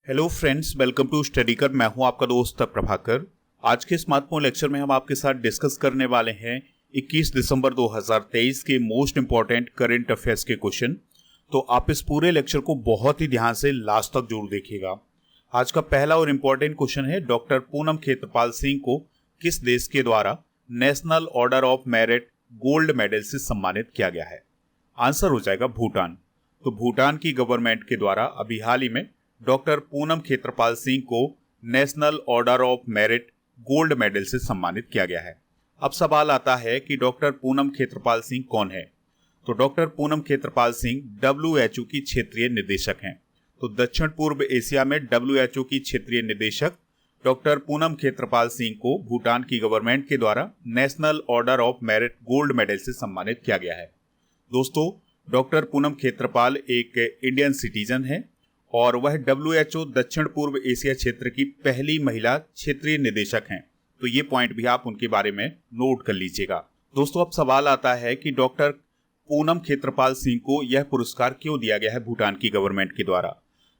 Hello friends, welcome to Study Kar. मैं हूं आपका दोस्त प्रभाकर। आज के इस महत्वपूर्ण लेक्चर में हम आपके साथ डिस्कस करने वाले हैं 21 दिसंबर 2023 के मोस्ट इंपॉर्टेंट करंट अफेयर्स के क्वेश्चन। तो आप इस पूरे लेक्चर को बहुत ही ध्यान से लास्ट तक जरूर देखिएगा। आज का पहला और इम्पोर्टेंट क्वेश्चन है, डॉक्टर पूनम खेत्रपाल सिंह को किस देश के द्वारा national order of merit gold medal से सम्मानित किया गया है? आंसर हो जाएगा भूटान। तो भूटान की गवर्नमेंट के द्वारा अभी हाल ही में डॉक्टर पूनम खेत्रपाल सिंह को national order of merit gold medal से सम्मानित किया गया है। अब सवाल आता है कि डॉक्टर पूनम खेत्रपाल सिंह कौन है? तो डॉक्टर पूनम खेत्रपाल सिंह WHO की क्षेत्रीय निदेशक हैं। तो दक्षिण पूर्व एशिया में WHO की क्षेत्रीय निदेशक डॉक्टर पूनम खेत्रपाल सिंह को भूटान की गवर्नमेंट के द्वारा national order of merit gold medal से सम्मानित किया गया है। दोस्तों, डॉक्टर पूनम खेत्रपाल एक इंडियन सिटीजन है और वह WHO दक्षिण पूर्व एशिया क्षेत्र की पहली महिला क्षेत्रीय निदेशक हैं। तो ये पॉइंट भी आप उनके बारे में नोट कर लीजिएगा। दोस्तों, अब सवाल आता है कि डॉक्टर पूनम खेत्रपाल सिंह को यह पुरस्कार क्यों दिया गया है भूटान की गवर्नमेंट के द्वारा?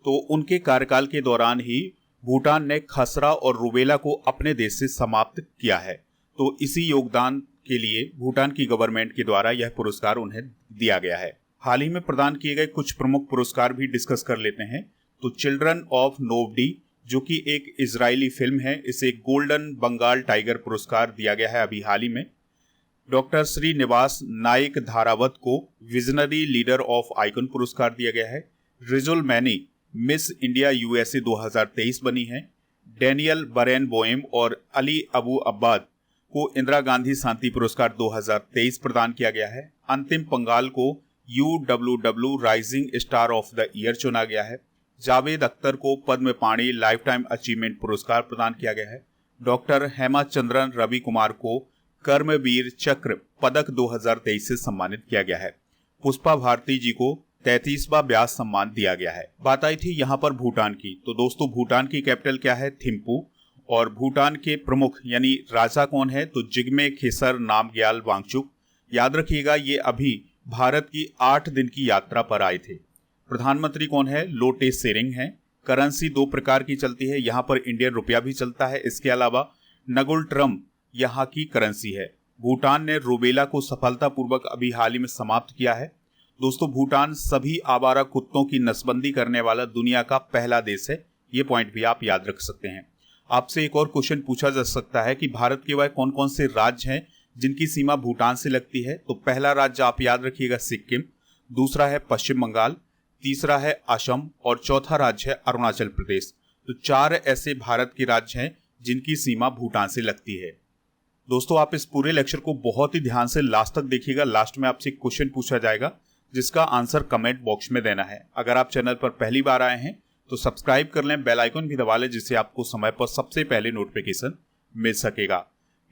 तो उनके कार्यकाल के दौरान ही भूटान ने खसरा और रूबेला को अपने देश से समाप्त किया है। तो इसी योगदान के लिए भूटान की गवर्नमेंट के द्वारा यह पुरस्कार उन्हें दिया गया है। हाल ही में प्रदान किए गए कुछ प्रमुख पुरस्कार भी डिस्कस कर लेते हैं। तो चिल्ड्रन ऑफ नोवडी, जो कि एक इजरायली फिल्म है, इसे गोल्डन बंगाल टाइगर पुरस्कार दिया गया है अभी हाल ही में। डॉक्टर श्रीनिवास नाइक धारावत को विजनरी लीडर ऑफ आइकन पुरस्कार दिया गया है। Rijul many miss India USA 2023 बनी है। डैनियल बरेन बोएम और अली अबू अब्बाद को इंदिरा गांधी शांति पुरस्कार 2023 प्रदान किया गया है। अंतिम पंगाल को UWW rising star of the year चुना गया है। जावेद अख्तर को पद्म पाणि लाइफ टाइम अचीवमेंट पुरस्कार प्रदान किया गया है। डॉक्टर हेमाचंद्रन रवि कुमार को कर्मवीर चक्र पदक 2023 से सम्मानित किया गया है। पुष्पा भारती जी को 33वां व्यास सम्मान दिया गया है। बात आई थी यहाँ पर भूटान की। तो दोस्तों, भूटान की कैपिटल क्या है? थिम्पू। और भूटान के प्रमुख यानी राजा कौन है? तो जिग्मे खेसर नामग्याल वांगचुक। याद रखिएगा, ये अभी भारत की 8 दिन की यात्रा पर आए थे। प्रधानमंत्री कौन है? लोटे सेरिंग है। करेंसी 2 प्रकार की चलती है, यहाँ पर इंडियन रुपया भी चलता है। इसके अलावा नगुल ट्रम यहाँ की करेंसी है। भूटान ने रूबेला को सफलतापूर्वक अभी हाल ही में समाप्त किया है। दोस्तों, भूटान सभी आवारा कुत्तों की नसबंदी करने वाला दुनिया का पहला देश है। ये पॉइंट भी आप याद रख सकते हैं। आपसे एक और क्वेश्चन पूछा जा सकता है कि भारत के वह कौन कौन से राज्य हैं जिनकी सीमा भूटान से लगती है? तो पहला राज्य आप याद रखिएगा सिक्किम, दूसरा है पश्चिम बंगाल, तीसरा है असम और चौथा राज्य है अरुणाचल प्रदेश। तो 4 ऐसे भारत के राज्य हैं जिनकी सीमा भूटान से लगती है। दोस्तों, आप इस पूरे लेक्चर को बहुत ही ध्यान से लास्ट तक देखिएगा। लास्ट में आपसे क्वेश्चन पूछा जाएगा जिसका आंसर कमेंट बॉक्स में देना है। अगर आप चैनल पर पहली बार आए हैं तो सब्सक्राइब कर लें, बेल आइकन भी दबा लें, जिससे आपको समय पर सबसे पहले नोटिफिकेशन मिल सकेगा।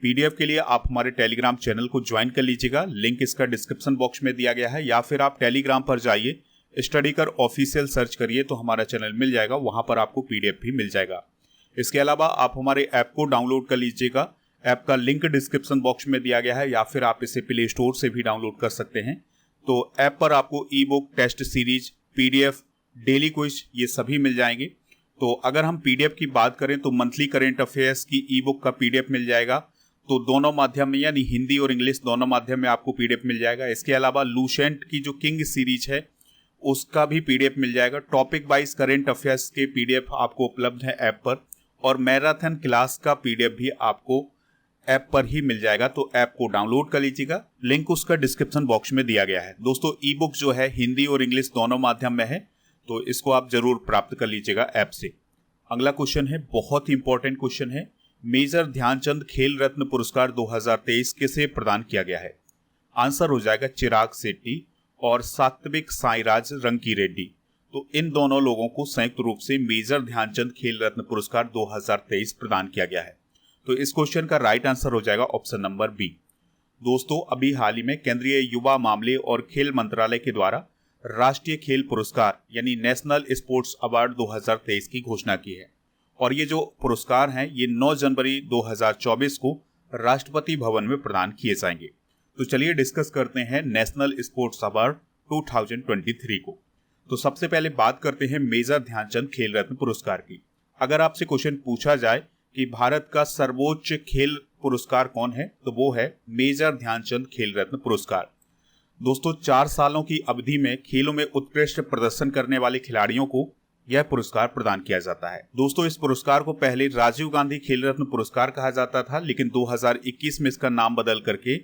PDF के लिए आप हमारे टेलीग्राम चैनल को ज्वाइन कर लीजिएगा। लिंक इसका डिस्क्रिप्शन बॉक्स में दिया गया है, या फिर आप टेलीग्राम पर जाइए, स्टडी कर ऑफिशियल सर्च करिए तो हमारा चैनल मिल जाएगा। वहां पर आपको PDF भी मिल जाएगा। इसके अलावा आप हमारे ऐप को डाउनलोड कर लीजिएगा। ऐप का लिंक डिस्क्रिप्शन बॉक्स में दिया गया है, या फिर आप इसे प्ले स्टोर से भी डाउनलोड कर सकते हैं। तो ऐप पर आपको e-book, test series, PDF, daily quiz ये सभी मिल जाएंगे। तो अगर हम PDF की बात करें तो मंथली करंट अफेयर्स की ई-बुक का PDF मिल जाएगा। तो दोनों माध्यम में, यानी हिंदी और इंग्लिश दोनों माध्यम में आपको PDF मिल जाएगा। इसके अलावा लूसेंट की जो किंग सीरीज है उसका भी PDF मिल जाएगा। टॉपिक वाइज करंट अफेयर्स के PDF आपको उपलब्ध है ऐप पर, और मैराथन क्लास का PDF भी आपको ऐप पर ही मिल जाएगा। तो ऐप को डाउनलोड कर लीजिएगा, लिंक उसका डिस्क्रिप्शन बॉक्स में दिया गया है। दोस्तों, ई-बुक जो है हिंदी और इंग्लिश दोनों माध्यम में है, तो इसको आप जरूर प्राप्त कर लीजिएगा ऐप से। अगला क्वेश्चन है, बहुत ही इंपॉर्टेंट क्वेश्चन है, मेजर ध्यानचंद खेल रत्न पुरस्कार 2023 किसे प्रदान किया गया है? आंसर हो जाएगा चिराग शेट्टी और सात्विक साईराज रंकीरेड्डी। तो इन दोनों लोगों को संयुक्त रूप से मेजर ध्यानचंद खेल रत्न पुरस्कार 2023 प्रदान किया गया है। तो इस क्वेश्चन का राइट आंसर हो जाएगा ऑप्शन नंबर बी। दोस्तों, अभी हाल ही में केंद्रीय युवा मामले और खेल मंत्रालय के द्वारा राष्ट्रीय खेल पुरस्कार यानी नेशनल स्पोर्ट्स अवार्ड 2023 की घोषणा की है, और ये जो पुरस्कार हैं ये 9 जनवरी 2024 को राष्ट्रपति भवन में प्रदान किए जाएंगे। तो चलिए डिस्कस करते हैं नेशनल स्पोर्ट्स अवार्ड 2023 को। तो सबसे पहले बात करते हैं मेजर ध्यानचंद खेल रत्न पुरस्कार की। अगर आपसे क्वेश्चन पूछा जाए कि भारत का सर्वोच्च खेल पुरस्कार कौन है, तो वो है मेजर ध्यानचंद खेल रत्न पुरस्कार। दोस्तों 4 सालों की अवधि में खेलों में उत्कृष्ट प्रदर्शन करने वाले खिलाड़ियों को यह पुरस्कार प्रदान किया जाता है। दोस्तों इस पुरस्कार को पहले राजीव गांधी खेल रत्न पुरस्कार कहा जाता था, लेकिन 2021 में इसका नाम बदल करके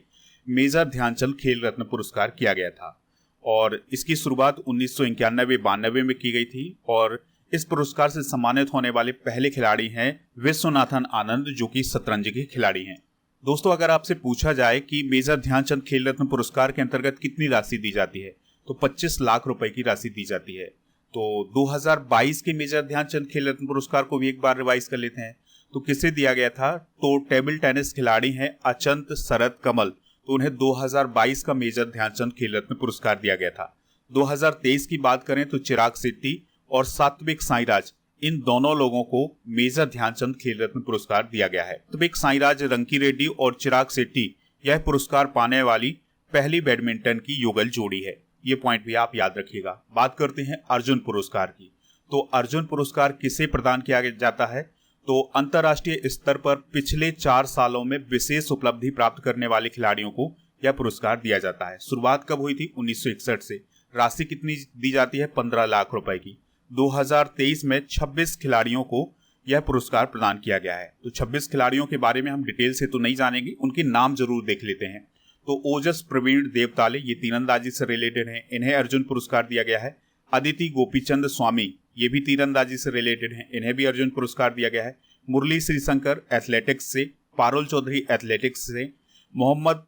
मेजर ध्यानचंद खेल रत्न पुरस्कार किया गया था और इसकी शुरुआत 1991-92 में की गई थी। और इस पुरस्कार से सम्मानित होने वाले पहले खिलाड़ी हैं विश्वनाथन आनंद, जो कि शतरंज के खिलाड़ी हैं। दोस्तों अगर आपसे पूछा जाए कि मेजर ध्यानचंद खेल रत्न पुरस्कार के अंतर्गत कितनी राशि दी जाती है, तो 25 लाख रुपए की राशि दी जाती है। तो 2022 के मेजर ध्यानचंद खेल रत्न पुरस्कार को भी एक बार रिवाइज कर लेते हैं। तो किसे दिया गया था, तो टेबल टेनिस खिलाड़ी हैं अचंत शरद कमल, तो उन्हें 2022 का मेजर ध्यानचंद खेल रत्न पुरस्कार दिया गया था। 2023 की बात करें तो चिराग शेट्टी और सात्विक साईराज, इन दोनों लोगों को मेजर ध्यानचंद खेल रत्न पुरस्कार दिया गया है। सात्विक साईराज, रंकी रेड्डी और चिराग शेट्टी यह पुरस्कार पाने वाली पहली बैडमिंटन की युगल जोड़ी है। ये पॉइंट भी आप याद रखिएगा। बात करते हैं अर्जुन पुरस्कार की। तो अर्जुन पुरस्कार किसे प्रदान किया जाता है, तो अंतर्राष्ट्रीय स्तर पर पिछले 4 सालों में विशेष उपलब्धि प्राप्त करने वाले खिलाड़ियों को यह पुरस्कार दिया जाता है। शुरुआत कब हुई थी, 1961 से। राशि कितनी दी जाती है, 15 लाख रुपए की। 2023 में 26 खिलाड़ियों को यह पुरस्कार प्रदान किया गया है। तो 26 खिलाड़ियों के बारे में हम डिटेल से तो नहीं जानेंगे, उनके नाम जरूर देख लेते हैं। तो ओजस प्रवीण देवताले, ये तीरंदाजी से रिलेटेड हैं, इन्हें अर्जुन पुरस्कार दिया गया है। अदिति गोपीचंद स्वामी, ये भी तीरंदाजी से रिलेटेड हैं, इन्हें भी अर्जुन पुरस्कार दिया गया है। मुरली श्रीशंकर एथलेटिक्स से, पारुल चौधरी एथलेटिक्स से, मोहम्मद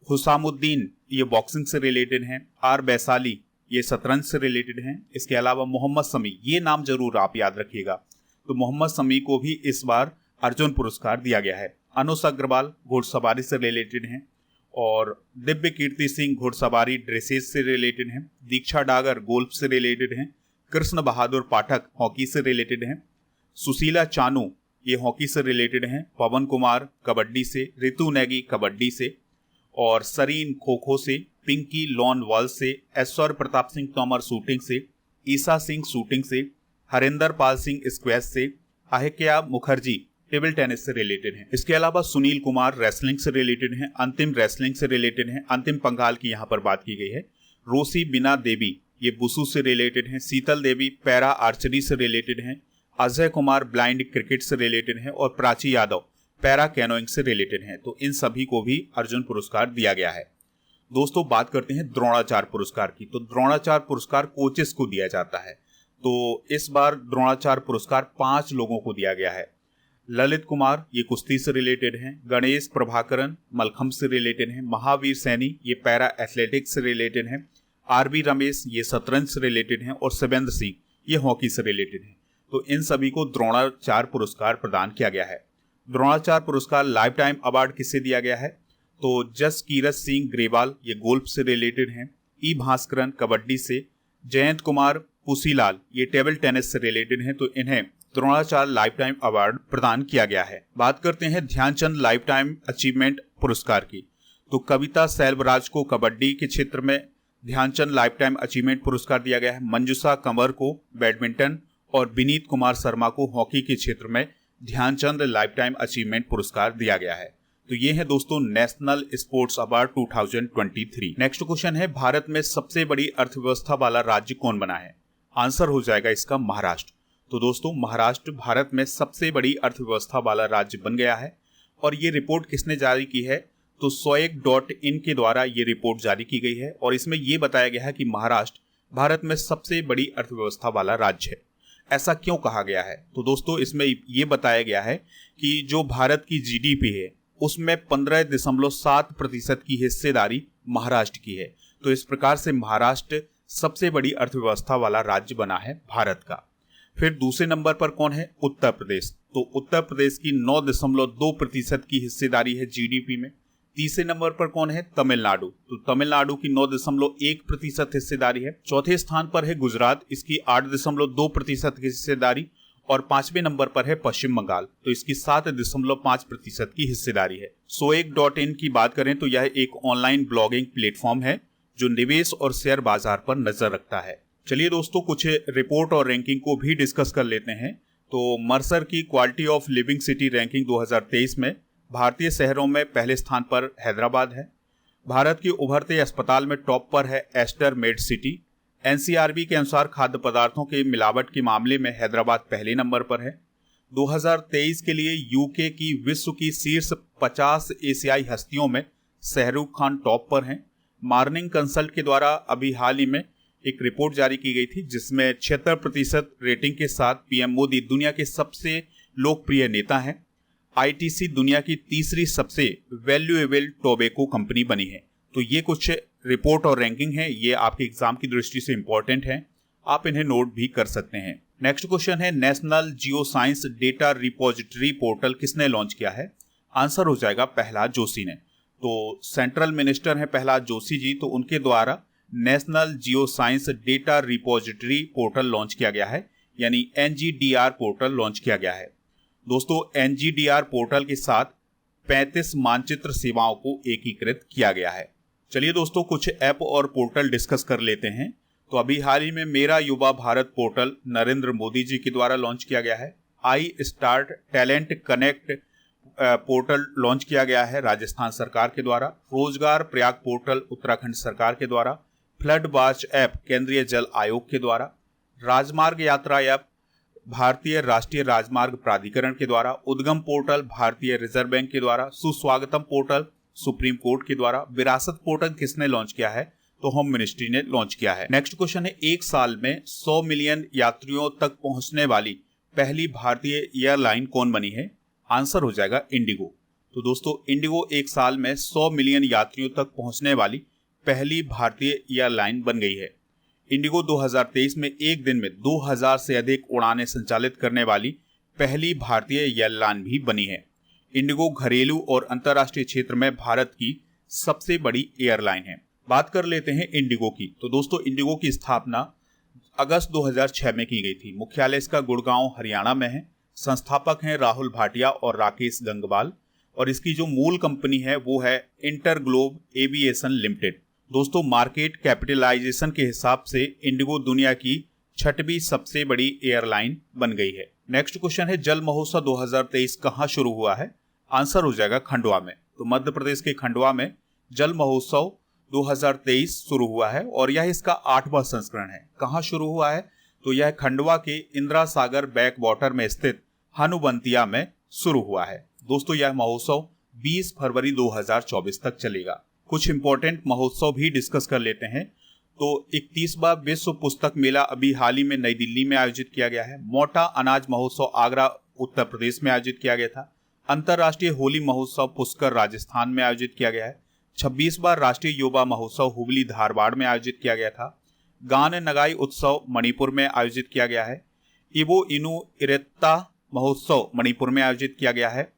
हुसामुद्दीन ये बॉक्सिंग से रिलेटेड हैं, आर वैशाली ये शतरंज से रिलेटेड हैं। इसके अलावा मोहम्मद शमी, ये नाम जरूर आप याद रखिएगा। तो मोहम्मद शमी को भी इस बार अर्जुन पुरस्कार दिया गया है। अनुष अग्रवाल घुड़सवारी से रिलेटेड हैं और दिव्य कीर्ति सिंह घुड़सवारी ड्रेसेज से रिलेटेड हैं। दीक्षा डागर गोल्फ से रिलेटेड हैं। कृष्ण बहादुर पाठक हॉकी से रिलेटेड हैं। सुशीला चानू ये हॉकी से रिलेटेड हैं। पवन कुमार कबड्डी से, ऋतु नेगी कबड्डी से और सरीन खो खो से, पिंकी लॉन वॉल से, ऐश्वर्य प्रताप सिंह तोमर शूटिंग से, ईसा सिंह शूटिंग से, हरिंदर पाल सिंह स्क्वैश से, अहिल्या मुखर्जी टेबल टेनिस से रिलेटेड हैं। इसके अलावा सुनील कुमार रेसलिंग से रिलेटेड हैं, अंतिम रेसलिंग से रिलेटेड हैं, अंतिम पंघाल की यहाँ पर बात की गई है। रोसी बिना देवी ये बुसू से रिलेटेड हैं। शीतल देवी पैरा आर्चरी से रिलेटेड हैं। अजय कुमार ब्लाइंड क्रिकेट से रिलेटेड हैं और प्राची यादव पैरा कैनोइंग से रिलेटेड हैं। तो इन सभी को भी अर्जुन पुरस्कार दिया गया है। दोस्तों बात करते हैं द्रोणाचार्य पुरस्कार की। तो द्रोणाचार्य पुरस्कार कोचेस को दिया जाता है। तो इस बार द्रोणाचार्य पुरस्कार 5 लोगों को दिया गया है। ललित कुमार ये कुश्ती से रिलेटेड हैं। गणेश प्रभाकरन मलखम्ब से रिलेटेड हैं। महावीर सैनी ये पैरा एथलेटिक्स से रिलेटेड हैं। आरबी रमेश ये शतरंज से रिलेटेड हैं और शिवेंद्र सिंह ये हॉकी से रिलेटेड हैं। तो इन सभी को द्रोणाचार्य पुरस्कार प्रदान किया गया है। द्रोणाचार्य पुरस्कार लाइफ टाइम अवार्ड किसे दिया गया है, तो जस कीरत सिंह ग्रेवाल ये गोल्फ से रिलेटेड हैं। ई भास्करन कबड्डी से, जयंत कुमार पुसीलाल ये टेबल टेनिस से रिलेटेड हैं। तो इन्हें द्रोणाचार्य लाइफ टाइम अवार्ड प्रदान किया गया है। बात करते हैं ध्यानचंद लाइफ टाइम अचीवमेंट पुरस्कार की। तो कविता सेल्वराज को कबड्डी के क्षेत्र में ध्यानचंद लाइफ टाइम अचीवमेंट पुरस्कार दिया गया है। मंजुषा कंवर को बैडमिंटन और विनीत कुमार शर्मा को हॉकी के क्षेत्र में ध्यानचंद लाइफ टाइम अचीवमेंट पुरस्कार दिया गया है। तो ये है दोस्तों national sports award 2023। Next question है, भारत में सबसे बड़ी अर्थव्यवस्था वाला राज्य कौन बना है? आंसर हो जाएगा इसका महाराष्ट्र। तो दोस्तों महाराष्ट्र भारत में सबसे बड़ी अर्थव्यवस्था वाला राज्य बन गया है। और ये रिपोर्ट किसने जारी की है, तो soek.in के द्वारा ये रिपोर्ट जारी की गई है और इसमें ये बताया गया है कि महाराष्ट्र भारत में सबसे बड़ी अर्थव्यवस्था वाला राज्य है। ऐसा क्यों कहा गया है, तो दोस्तों इसमें ये बताया गया है कि जो भारत की जीडीपी है उसमें 15.7% की हिस्सेदारी महाराष्ट्र की है। तो इस प्रकार से महाराष्ट्र सबसे बड़ी अर्थव्यवस्था वाला राज्य बना है भारत का। फिर दूसरे नंबर पर कौन है, उत्तर प्रदेश। तो उत्तर प्रदेश की 9.2% की हिस्सेदारी है जीडीपी में। तीसरे नंबर पर कौन है, तमिलनाडु। तो तमिलनाडु की 9.1% हिस्सेदारी है। चौथे स्थान पर है गुजरात, इसकी 8.2% की हिस्सेदारी। और 5वें नंबर पर है पश्चिम बंगाल, तो इसकी 7.5% की हिस्सेदारी है। soek.in की बात करें तो यह एक ऑनलाइन ब्लॉगिंग प्लेटफॉर्म है जो निवेश और शेयर बाजार पर नजर रखता है। चलिए दोस्तों, कुछ रिपोर्ट और रैंकिंग को भी डिस्कस कर लेते हैं। तो मर्सर की quality of living city ranking 2023 में भारतीय शहरों में पहले स्थान पर हैदराबाद है। भारत के उभरते अस्पताल में टॉप पर है एस्टर मेड सिटी। एनसीआरबी के अनुसार खाद्य पदार्थों के मिलावट के मामले में हैदराबाद पहले नंबर पर है। 2023 के लिए यूके की विश्व की शीर्ष 50 एशियाई हस्तियों में शाहरुख खान टॉप पर हैं। मॉर्निंग कंसल्ट के द्वारा अभी हाल ही में एक रिपोर्ट जारी की गई थी जिसमें 76% रेटिंग के साथ पीएम मोदी दुनिया के सबसे लोकप्रिय नेता हैं। आईटीसी दुनिया की तीसरी सबसे वैल्यूएबल टोबैको कंपनी बनी है। तो ये कुछ रिपोर्ट और रैंकिंग है, ये आपके एग्जाम की दृष्टि से इंपॉर्टेंट है, आप इन्हें नोट भी कर सकते हैं। नेक्स्ट क्वेश्चन है, national geo science data repository portal किसने लॉन्च किया है? आंसर हो जाएगा प्रहलाद जोशी ने। तो सेंट्रल मिनिस्टर हैं प्रहलाद जोशी जी, तो उनके द्वारा national geo science data repository portal launch किया गया है, यानी एनजीडीआर पोर्टल लॉन्च किया गया है। दोस्तों, एनजीडीआर पोर्टल के साथ 35 मानचित्र सेवाओं को एकीकृत किया गया है। चलिए दोस्तों, कुछ ऐप और पोर्टल डिस्कस कर लेते हैं। तो अभी हाल ही में मेरा युवा भारत पोर्टल नरेंद्र मोदी जी के द्वारा लॉन्च किया गया है। I start talent connect portal launch किया गया है राजस्थान सरकार के द्वारा। रोजगार प्रयाग पोर्टल उत्तराखंड सरकार के द्वारा। फ्लड वॉच ऐप केंद्रीय जल आयोग के द्वारा। राजमार्ग यात्रा ऐप भारतीय राष्ट्रीय राजमार्ग प्राधिकरण के द्वारा। उद्गम पोर्टल भारतीय रिजर्व बैंक के द्वारा। सुस्वागतम पोर्टल सुप्रीम कोर्ट के द्वारा। विरासत पोर्टल किसने लॉन्च किया है? तो होम मिनिस्ट्री ने लॉन्च किया है। नेक्स्ट क्वेश्चन है, एक साल में 100 मिलियन यात्रियों तक पहुंचने वाली पहली भारतीय एयरलाइन कौन बनी है? आंसर हो जाएगा इंडिगो। तो दोस्तों, इंडिगो एक साल में 100 मिलियन यात्रियों तक पहुंचने वाली पहली भारतीय एयरलाइन बन गई है। इंडिगो 2023 में एक दिन में 2000 से अधिक उड़ानें संचालित करने वाली पहली भारतीय एयरलाइन भी बनी है। इंडिगो घरेलू और अंतर्राष्ट्रीय क्षेत्र में भारत की सबसे बड़ी एयरलाइन है। बात कर लेते हैं इंडिगो की। तो दोस्तों, इंडिगो की स्थापना अगस्त 2006 में की गई थी। मुख्यालय इसका गुड़गांव हरियाणा में है। संस्थापक हैं राहुल भाटिया और राकेश गंगवाल, और इसकी जो मूल कंपनी है वो है इंटरग्लोब एविएशन लिमिटेड। दोस्तों, मार्केट कैपिटलाइजेशन के हिसाब से इंडिगो दुनिया की 6वीं सबसे बड़ी एयरलाइन बन गई है। नेक्स्ट क्वेश्चन है, जल महोत्सव 2023 कहाँ शुरू हुआ है? आंसर हो जाएगा खंडवा में। तो मध्य प्रदेश के खंडवा में जल महोत्सव 2023 शुरू हुआ है और यह इसका 8वां संस्करण है। कहाँ शुरू हुआ है? तो यह खंडवा के इंदिरा सागर बैक वाटर में स्थित हनुवंतिया में शुरू हुआ है। दोस्तों, यह महोत्सव 20 फरवरी 2024 तक चलेगा। कुछ इंपॉर्टेंट महोत्सव भी डिस्कस कर लेते हैं। तो 31वां विश्व पुस्तक मेला अभी हाल ही में नई दिल्ली में आयोजित किया गया है। मोटा अनाज महोत्सव आगरा उत्तर प्रदेश में आयोजित किया गया था। अंतर्राष्ट्रीय होली महोत्सव पुष्कर राजस्थान में आयोजित किया गया है। 26वां राष्ट्रीय युवा महोत्सव हुबली धारवाड़ में आयोजित किया गया था। गान नगाई उत्सव मणिपुर में आयोजित किया गया है। इवो इनु इरेत्ता महोत्सव मणिपुर में आयोजित किया गया है।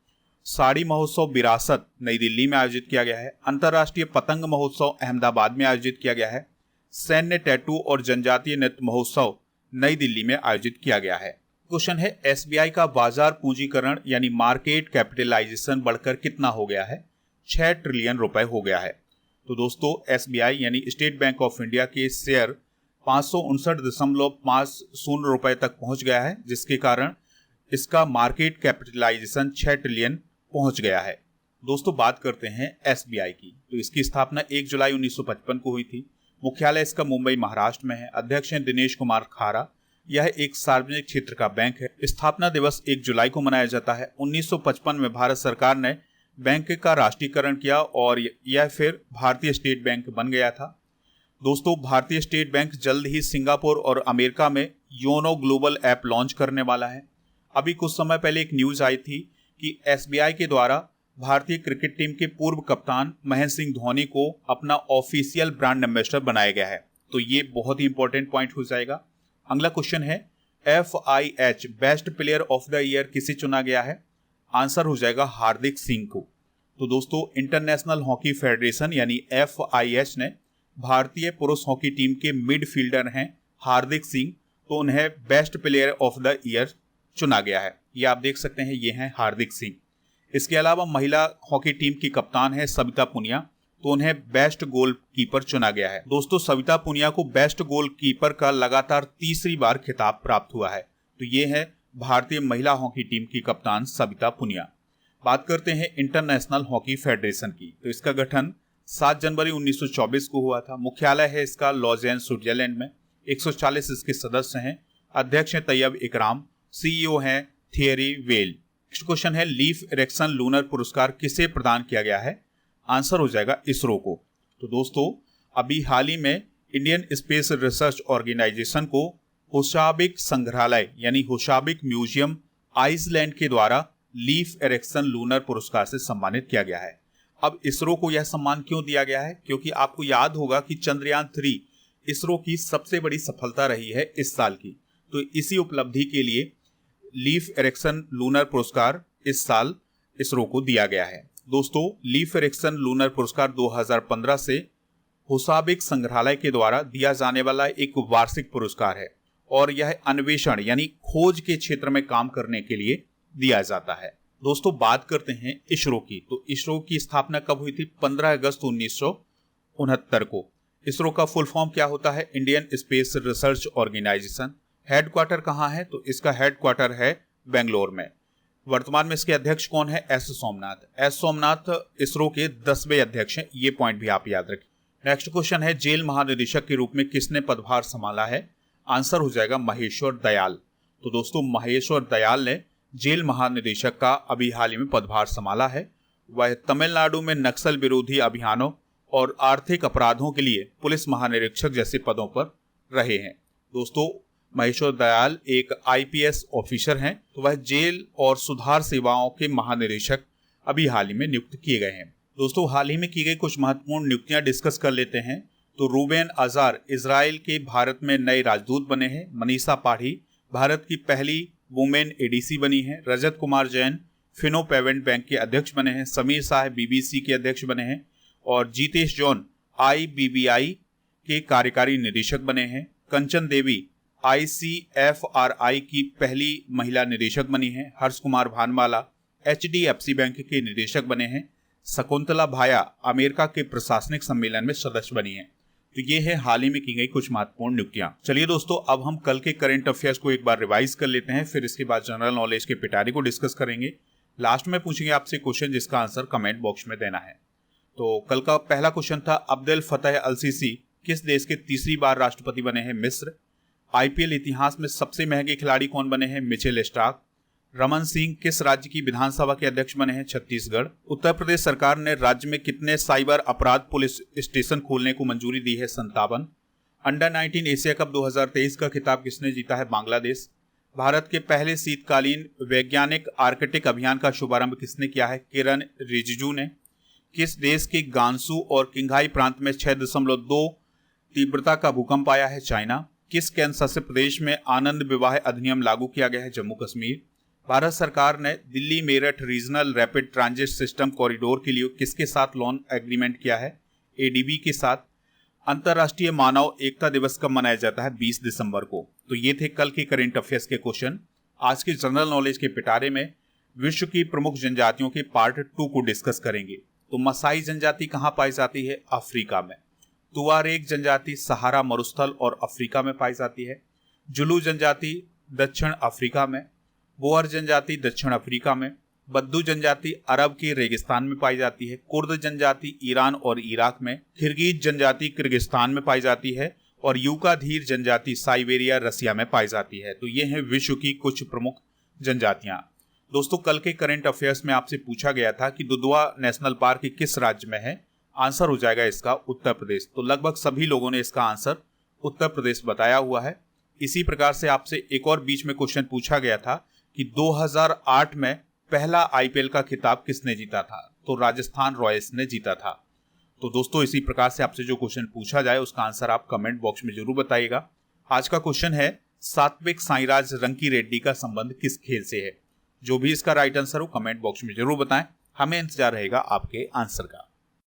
साड़ी महोत्सव विरासत नई दिल्ली में आयोजित किया गया है। अंतर्राष्ट्रीय पतंग महोत्सव अहमदाबाद में आयोजित किया गया है। सैन्य टैटू और जनजातीय नृत्य महोत्सव नई दिल्ली में आयोजित किया गया है। क्वेश्चन है, एसबीआई का बाजार पूंजीकरण यानी मार्केट कैपिटलाइजेशन बढ़कर कितना हो गया है? 6 ट्रिलियन रुपए हो गया है। तो दोस्तों, एसबीआई यानी स्टेट बैंक ऑफ इंडिया के शेयर 559.50 रुपए तक पहुंच गया है, जिसके कारण इसका मार्केट कैपिटलाइजेशन 6 ट्रिलियन पहुंच गया है। दोस्तों, बात करते हैं एसबीआई की। तो इसकी स्थापना 1 जुलाई 1955 को हुई थी। मुख्यालय इसका मुंबई महाराष्ट्र में है। अध्यक्ष हैं दिनेश कुमार खारा। यह एक सार्वजनिक क्षेत्र का बैंक है। स्थापना दिवस 1 जुलाई को मनाया जाता है। 1955 में भारत सरकार ने बैंक का राष्ट्रीयकरण किया और यह फिर भारतीय स्टेट बैंक बन गया था। दोस्तों, भारतीय स्टेट बैंक जल्द ही सिंगापुर और अमेरिका में योनो ग्लोबल ऐप लॉन्च करने वाला है। अभी कुछ समय पहले एक न्यूज आई थी कि एसबीआई के द्वारा भारतीय क्रिकेट टीम के पूर्व कप्तान महेंद्र सिंह धोनी को अपना ऑफिशियल ब्रांड एम्बेसडर बनाया गया है। तो ये बहुत ही इंपॉर्टेंट पॉइंट हो जाएगा। अगला क्वेश्चन है, FIH best player of the year किसे चुना गया है? आंसर हो जाएगा हार्दिक सिंह को। तो दोस्तों, इंटरनेशनल हॉकी फेडरेशन यानी FIH ने भारतीय पुरुष हॉकी टीम के मिडफील्डर हैं हार्दिक सिंह, तो उन्हें best player of the year चुना गया है। ये आप देख सकते हैं, ये हैं हार्दिक सिंह। इसके अलावा महिला हॉकी टीम की कप्तान है सविता पुनिया, तो उन्हें बेस्ट गोलकीपर चुना गया है। दोस्तों सविता पुनिया को बेस्ट गोलकीपर का लगातार तीसरी बार खिताब प्राप्त हुआ है। तो ये है भारतीय महिला हॉकी टीम की कप्तान सविता पुनिया। बात करते हैं इंटरनेशनल हॉकी फेडरेशन की। तो इसका गठन 7 जनवरी 1924 को हुआ था। मुख्यालय है इसका लॉजेन, स्विट्जरलैंड में। 140 इसके सदस्य हैं। अध्यक्ष हैं तैयब इकराम, सीईओ हैं थियरी वेल। नेक्स्ट क्वेश्चन है लीफ इरेक्शन लूनर पुरस्कार किसे प्रदान किया गया है? आंसर हो जाएगा इसरो को। तो दोस्तों अभी हाल ही में इंडियन स्पेस रिसर्च ऑर्गेनाइजेशन को होशाबिक संग्रहालय यानी होशाबिक म्यूजियम आइसलैंड के द्वारा लीफ इरेक्शन लूनर पुरस्कार से सम्मानित किया गया है। अब इसरो को यह सम्मान क्यों दिया गया है? क्योंकि आपको याद होगा कि चंद्रयान 3 इसरो की सबसे बड़ी सफलता रही है इस साल की। तो इसी उपलब्धि के लिए लीफ इरेक्शन लूनर पुरस्कार इस साल इसरो को दिया गया है। दोस्तों लीफ इरेक्शन लूनर पुरस्कार 2015 से होशाबिक संग्रहालय के द्वारा दिया जाने वाला एक वार्षिक पुरस्कार है और यह अन्वेषण यानी खोज के क्षेत्र में काम करने के लिए दिया जाता है। दोस्तों बात करते हैं इसरो की। तो इसरो की स्थापना कब हुई थी? 15 अगस्त 1969 को। इसरो का फुल फॉर्म क्या होता है? Indian space research organisation. Headquarter कहाँ है? तो इसका हेडक्वार्टर है बेंगलोर में। वर्तमान में इसके अध्यक्ष कौन है? एस सोमनाथ। एस सोमनाथ इसरो के 10वें अध्यक्ष हैं। ये पॉइंट भी आप याद रखें। नेक्स्ट क्वेश्चन है जेल महानिदेशक के रूप में किसने पदभार संभाला है? आंसर हो जाएगा महेश्वर दयाल। तो दोस्तों महेश्वर दयाल ने जेल महानिदेशक का अभी हाल ही में पदभार संभाला है। वह तमिलनाडु में नक्सल विरोधी अभियानों और आर्थिक अपराधों के लिए पुलिस महानिरीक्षक जैसे पदों पर रहे हैं। दोस्तों महेश्वर दयाल एक आईपीएस ऑफिसर हैं। तो वह जेल और सुधार सेवाओं के महानिरीक्षक अभी हाल ही में नियुक्त किए गए हैं। दोस्तों हाल ही में की गई कुछ महत्वपूर्ण नियुक्तियां डिस्कस कर लेते हैं। तो रूबेन अजार इजराइल के भारत में नए राजदूत बने हैं। मनीषा पाढ़ी भारत की पहली वुमेन एडीसी बनी है। रजत कुमार जैन फिनो पेमेंट बैंक के अध्यक्ष बने हैं। समीर साहब बीबीसी के अध्यक्ष बने हैं और जीतेश जॉन आईबीबीआई के कार्यकारी निदेशक बने हैं। कंचन देवी ICFRI की पहली महिला निदेशक बनी है। हर्ष कुमार भानवाला HDFC बैंक के निदेशक बने हैं। शकुंतला भाया अमेरिका के प्रशासनिक सम्मेलन में सदस्य बनी है। तो ये है हाल ही में की गई कुछ महत्वपूर्ण नियुक्तियां। चलिए दोस्तों अब हम कल के करंट अफेयर्स को एक बार रिवाइज कर लेते हैं, फिर इसके बाद जनरल नॉलेज के पिटारे को डिस्कस करेंगे। लास्ट में पूछेंगे आपसे क्वेश्चन जिसका आंसर कमेंट बॉक्स में देना है। तो कल का पहला क्वेश्चन था अब्देल फतेह अल सीसी किस देश के तीसरी बार राष्ट्रपति बने हैं? मिस्र। आईपीएल इतिहास में सबसे महंगे खिलाड़ी कौन बने हैं? Mitchell Starc. रमन सिंह किस राज्य की विधानसभा के अध्यक्ष बने हैं? छत्तीसगढ़। उत्तर प्रदेश सरकार ने राज्य में कितने साइबर अपराध पुलिस स्टेशन खोलने को मंजूरी दी है? 57। अंडर 19 एशिया कप 2023 का खिताब किसने जीता है? बांग्लादेश। भारत के पहले शीतकालीन वैज्ञानिक आर्कटिक अभियान का शुभारंभ किसने किया है? किरण रिजिजू ने। किस देश के गांसू और किंघाई प्रांत में 6.2 तीव्रता का भूकंप आया है? चाइना। किस केंद्र शासित प्रदेश में आनंद विवाह अधिनियम लागू किया गया है? जम्मू कश्मीर। भारत सरकार ने Delhi Meerut regional rapid transit system corridor के लिए किसके साथ लोन एग्रीमेंट किया है? एडीबी के साथ। अंतर्राष्ट्रीय मानव एकता दिवस कब मनाया जाता है? 20 दिसंबर को। तो ये थे कल के करंट अफेयर्स के क्वेश्चन। आज के जनरल नॉलेज के पिटारे में विश्व की प्रमुख जनजातियों के पार्ट 2 को डिस्कस करेंगे। तो मसाई जनजाति कहाँ पाई जाती है? अफ्रीका में। तुआरेग जनजाति सहारा मरुस्थल और अफ्रीका में पाई जाती है। जुलू जनजाति दक्षिण अफ्रीका में। बोअर जनजाति दक्षिण अफ्रीका में। बद्दू जनजाति अरब के रेगिस्तान में पाई जाती है। कुर्द जनजाति ईरान और इराक में। किर्गिज जनजाति किर्गिस्तान में पाई जाती है और यूकाधीर जनजाति साइबेरिया रसिया में पाई जाती है। तो ये हैं विश्व की कुछ प्रमुख जनजातियां। दोस्तों कल के करंट अफेयर्स में आपसे पूछा गया था कि दुधवा नेशनल पार्क किस राज्य में है? आंसर हो जाएगा इसका उत्तर प्रदेश। तो लगभग सभी लोगों ने इसका आंसर उत्तर प्रदेश बताया हुआ है। इसी प्रकार से आपसे एक और बीच में क्वेश्चन पूछा गया था कि 2008 में पहला आईपीएल का खिताब किसने जीता था? तो राजस्थान रॉयल्स ने जीता था। तो दोस्तों इसी प्रकार से आपसे जो क्वेश्चन पूछा जाए उसका आंसर आप कमेंट बॉक्स में जरूर बताइएगा। आज का क्वेश्चन है सात्विक साईराज रंकी रेड्डी का संबंध किस खेल से है? जो भी इसका राइट आंसर हो कमेंट बॉक्स में जरूर बताएं। हमें इंतजार रहेगा आपके आंसर का।